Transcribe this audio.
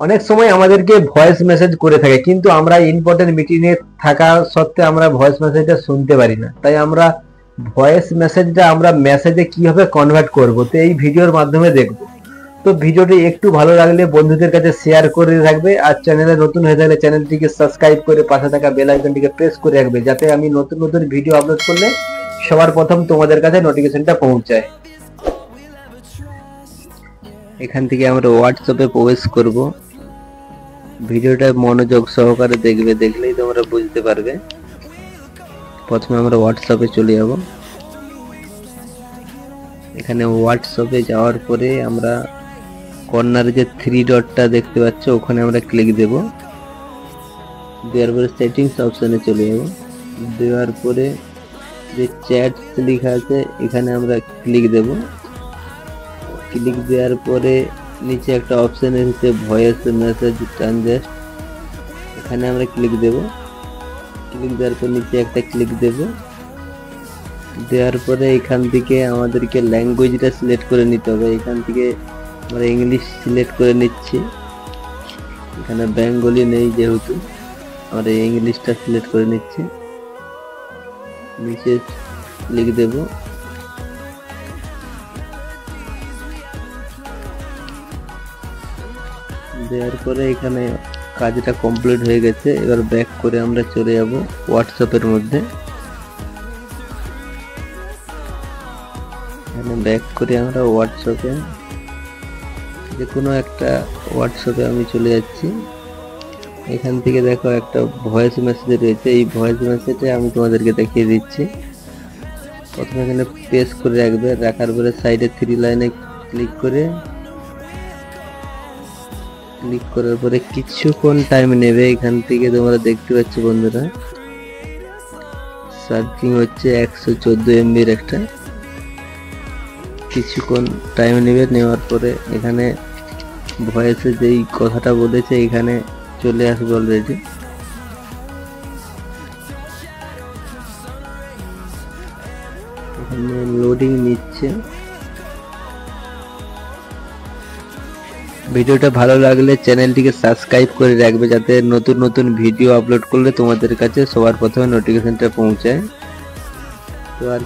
অনেক সময় আমাদেরকে ভয়েস মেসেজ করে থাকে, কিন্তু আমরা ইম্পর্টেন্ট মিটিং এ থাকা সত্ত্বে আমরা ভয়েস মেসেজটা শুনতে পারি না। তাই আমরা ভয়েস মেসেজটা আমরা মেসেজে কিভাবে কনভার্ট করব, তো এই ভিডিওর মাধ্যমে দেখব। তো ভিডিওটি একটু ভালো লাগলে বন্ধুদের কাছে শেয়ার করে রাখবে, আর চ্যানেলে নতুন হয়ে থাকলে চ্যানেলটিকে সাবস্ক্রাইব করে পাশে থাকা বেল আইকনটিকে প্রেস করে রাখবে, যাতে আমি নতুন নতুন ভিডিও আপলোড করলে সবার প্রথম তোমাদের কাছে নোটিফিকেশনটা পৌঁছায়। এখান থেকে আমরা হোয়াটসঅ্যাপে প্রবেশ করব। ভিডিওটা মনোযোগ সহকারে দেখবে, দেখলেই তোমরা বুঝতে পারবে। প্রথমে আমরা হোয়াটসঅ্যাপে চলে যাব। এখানে হোয়াটসঅ্যাপে যাওয়ার পরে আমরা কর্নারে যে থ্রি ডটটা দেখতে পাচ্ছ ওখানে আমরা ক্লিক দেব। দেওয়ার পরে সেটিংস অপশনে চলে যাব। দেওয়ার পরে যে চ্যাটস লেখা আছে এখানে আমরা ক্লিক দেব। ক্লিক দেওয়ার পরে নিচে একটা অপশন এসেছে ভয়েস মেসেজ ট্রানজাক্ট, এখানে আমরা ক্লিক দেব। ক্লিক দেওয়ার পর নিচে একটা ক্লিক দেব। দেওয়ার পরে এখান থেকে আমাদেরকে ল্যাঙ্গুয়েজটা সিলেক্ট করে নিতে হবে। এখান থেকে আমরা ইংলিশ সিলেক্ট করে নিচ্ছি, এখানে বেঙ্গলি নেই যেহেতু আমরা ইংলিশটা সিলেক্ট করে নিচ্ছি। নিচে ক্লিক দেব। দেওয়ার পরে এখানে কাজটা কমপ্লিট হয়ে গেছে। এবার ব্যাক করে আমরা চলে যাব হোয়াটসঅ্যাপের মধ্যে। এখানে ব্যাক করে আমরা হোয়াটসঅ্যাপে যে কোনো একটা হোয়াটসঅ্যাপে আমি চলে যাচ্ছি। এখান থেকে দেখো একটা ভয়েস মেসেজ রয়েছে, এই ভয়েস মেসেজে আমি তোমাদেরকে দেখিয়ে দিচ্ছি। প্রথমে এখানে প্রেস করে রাখবে, রাখার পরে সাইডে থ্রি লাইনে ক্লিক করার পরে কিছুক্ষণ টাইম নেবে। এখান থেকে তোমরা দেখতে পাচ্ছ বন্ধুরা সার্চিং হচ্ছে 114 MB একটা, কিছুক্ষণ টাইম নেবে। নেওয়ার পরে এখানে ভয়েসে যেই কথাটা বলেছে এখানে চলে আসবে অলরেডি। এখানে লোডিং নিচ্ছে। ভিডিওটা ভালো লাগলে চ্যানেলটিকে সাবস্ক্রাইব করে রাখবে, যাতে নতুন নতুন ভিডিও আপলোড করলে তোমাদের কাছে সবার প্রথমে নোটিফিকেশনটা পৌঁছায়। তো আর